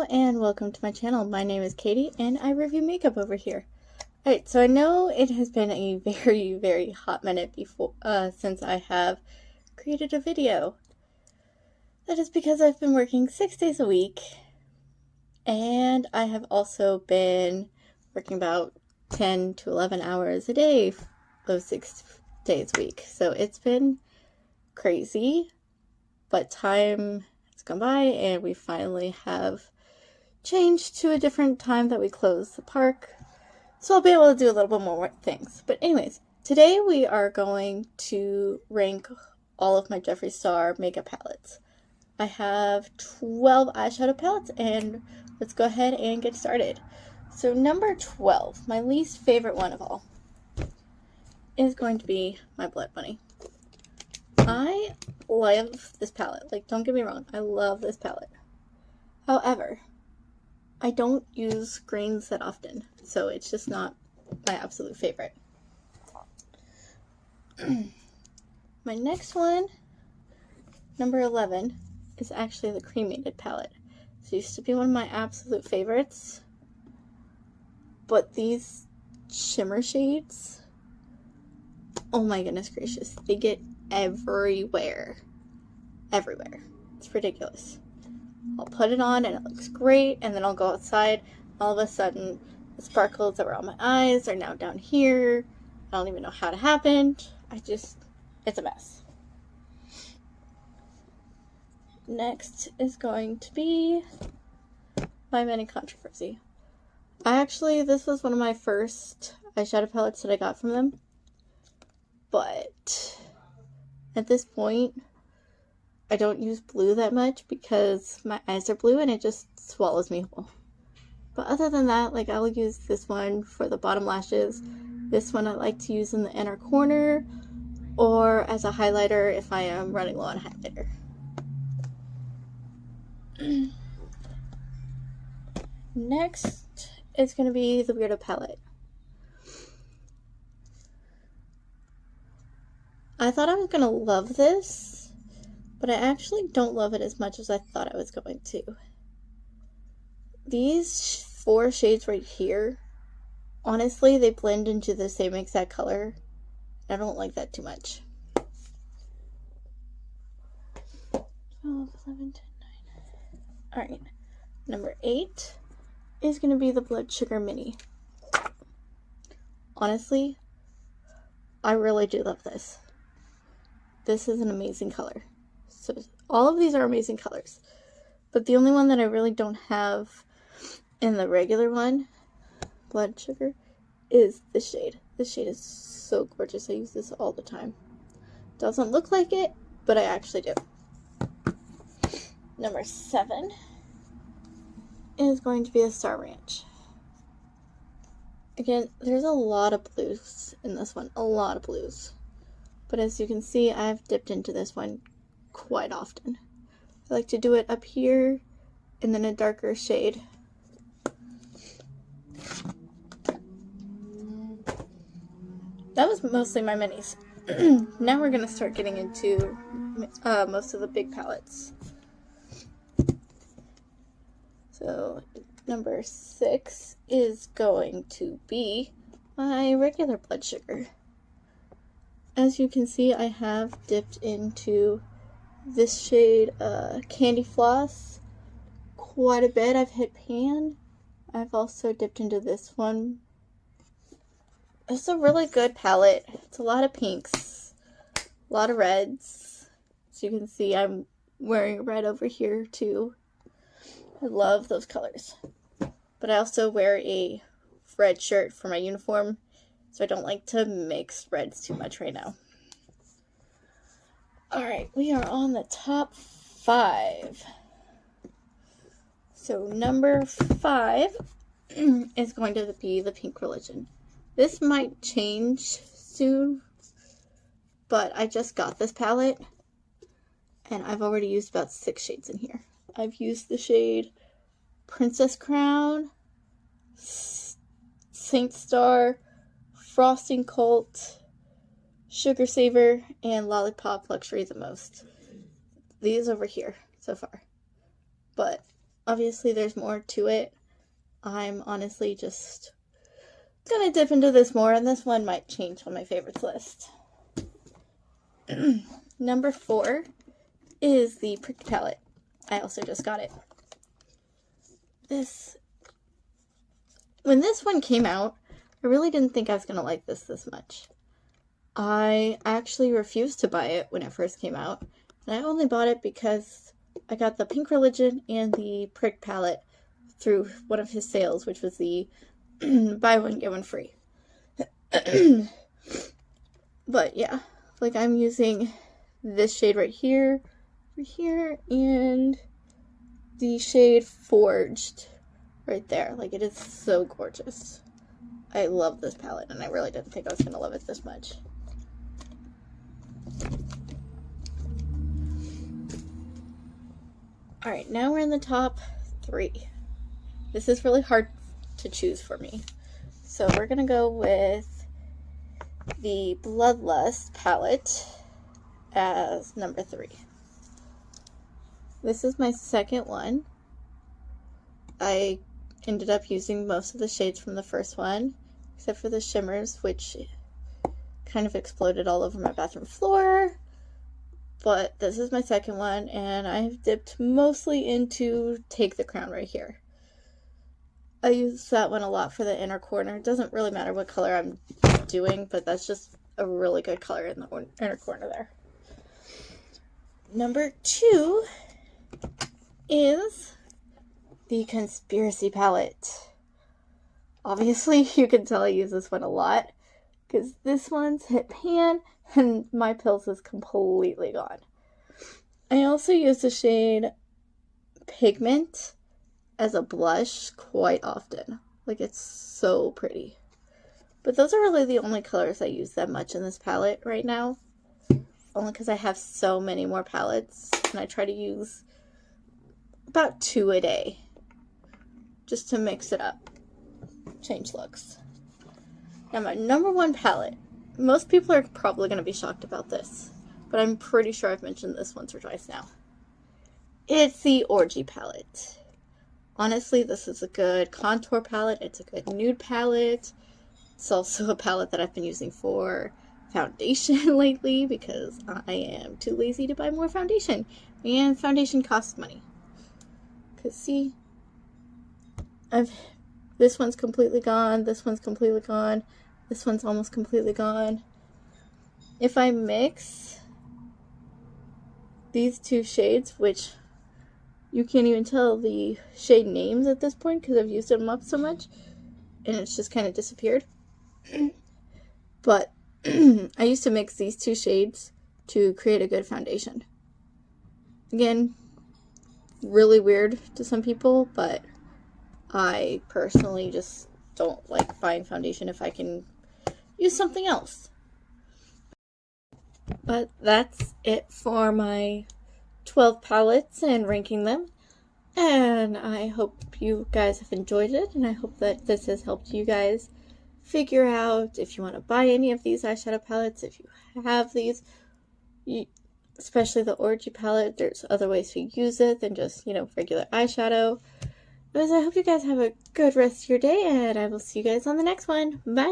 Hello and welcome to my channel. My name is Katie and I review makeup over here. Alright, so I know it has been a very hot minute before since I have created a video. That is because I've been working 6 days a week and I have also been working about 10 to 11 hours a day those 6 days a week. So it's been crazy, but time gone by and we finally have changed to a different time that we close the park, so I'll be able to do a little bit more things. But anyways, today we are going to rank all of my Jeffree Star makeup palettes. I have 12 eyeshadow palettes and let's go ahead and get started. So number 12, my least favorite one of all, is going to be my Blood Bunny. I love this palette. Like, don't get me wrong, I love this palette. However, I don't use greens that often, so it's just not my absolute favorite. My next one, number 11, is actually the cremated palette. This used to be one of my absolute favorites, but these shimmer shades, oh my goodness gracious, they get everywhere. It's ridiculous. I'll put it on and it looks great, and then I'll go outside, all of a sudden the sparkles that were on my eyes are now down here. I don't even know how it happened. It's a mess. Next is going to be My Many Controversy. This was one of my first eyeshadow palettes that I got from them, but at this point, I don't use blue that much because my eyes are blue and it just swallows me whole. But other than that, like, I'll use this one for the bottom lashes. This one I like to use in the inner corner or as a highlighter if I am running low on highlighter. Next is going to be the Weirdo palette. I thought I was going to love this, but I actually don't love it as much as I thought I was going to. These 4 shades right here, honestly, they blend into the same exact color. I don't like that too much. 12, 11, 10, 9. Alright, number 8 is going to be the Blood Sugar Mini. Honestly, I really do love this. This is an amazing color. So all of these are amazing colors. But the only one that I really don't have in the regular one, Blood Sugar, is this shade. This shade is so gorgeous. I use this all the time. Doesn't look like it, but I actually do. Number 7 is going to be the Star Ranch. Again, there's a lot of blues in this one. A lot of blues. But as you can see, I've dipped into this one quite often. I like to do it up here and then a darker shade. That was mostly my minis. Now we're going to start getting into most of the big palettes. So number 6 is going to be my regular Blood Sugar. As you can see, I have dipped into this shade, Candy Floss, quite a bit. I've hit pan. I've also dipped into this one. It's a really good palette. It's a lot of pinks, a lot of reds. As you can see, I'm wearing red over here too. I love those colors. But I also wear a red shirt for my uniform, so I don't like to mix reds too much right now. Alright, we are on the top 5. So number 5 is going to be the Pink Religion. This might change soon, but I just got this palette and I've already used about 6 shades in here. I've used the shade Princess Crown, Saint Star, Frosting Cult, Sugar Saver, and Lollipop Luxury the most. These over here so far. But Obviously, there's more to it. I'm honestly just gonna dip into this more, and this one might change on my favorites list. Number 4 is the Prick palette. I also just got it. When this one came out, I really didn't think I was gonna like this much. I actually refused to buy it when it first came out, and I only bought it because I got the Pink Religion and the Prick palette through one of his sales, which was the buy one, get one free. But yeah, like I'm using this shade right here, and the shade Forged right there. Like, it is so gorgeous. I love this palette, and I really didn't think I was going to love it this much. Alright, now we're in the top 3. This is really hard to choose for me. So we're going to go with the Bloodlust palette as number 3. This is my second one. I ended up using most of the shades from the first one, except for the shimmers, which kind of exploded all over my bathroom floor. But this is my second one, and I've dipped mostly into Take the Crown right here. I use that one a lot for the inner corner. It doesn't really matter what color I'm doing, but that's just a really good color in the inner corner there. Number 2 is the Conspiracy palette. Obviously, you can tell I use this one a lot, because this one's hit pan, and my Pills is completely gone. I also use the shade Pigment as a blush quite often. Like, it's so pretty. But those are really the only colors I use that much in this palette right now. Only because I have so many more palettes, and I try to use about 2 a day. Just to mix it up. Change looks. Now my number 1 palette. Most people are probably going to be shocked about this, but I'm pretty sure I've mentioned this once or twice now. It's the Orgy palette. Honestly, this is a good contour palette. It's a good nude palette. It's also a palette that I've been using for foundation lately because I am too lazy to buy more foundation. And foundation costs money. Because see, this one's completely gone, this one's completely gone, this one's almost completely gone. If I mix these 2 shades, which you can't even tell the shade names at this point because I've used them up so much, and it's just kind of disappeared. But I used to mix these 2 shades to create a good foundation. Again, really weird to some people, but I personally just don't like buying foundation if I can use something else. But that's it for my 12 palettes and ranking them. And I hope you guys have enjoyed it, and I hope that this has helped you guys figure out if you want to buy any of these eyeshadow palettes, if you have these, especially the Orgy palette. There's other ways to use it than just, regular eyeshadow. Anyways, I hope you guys have a good rest of your day, and I will see you guys on the next one. Bye!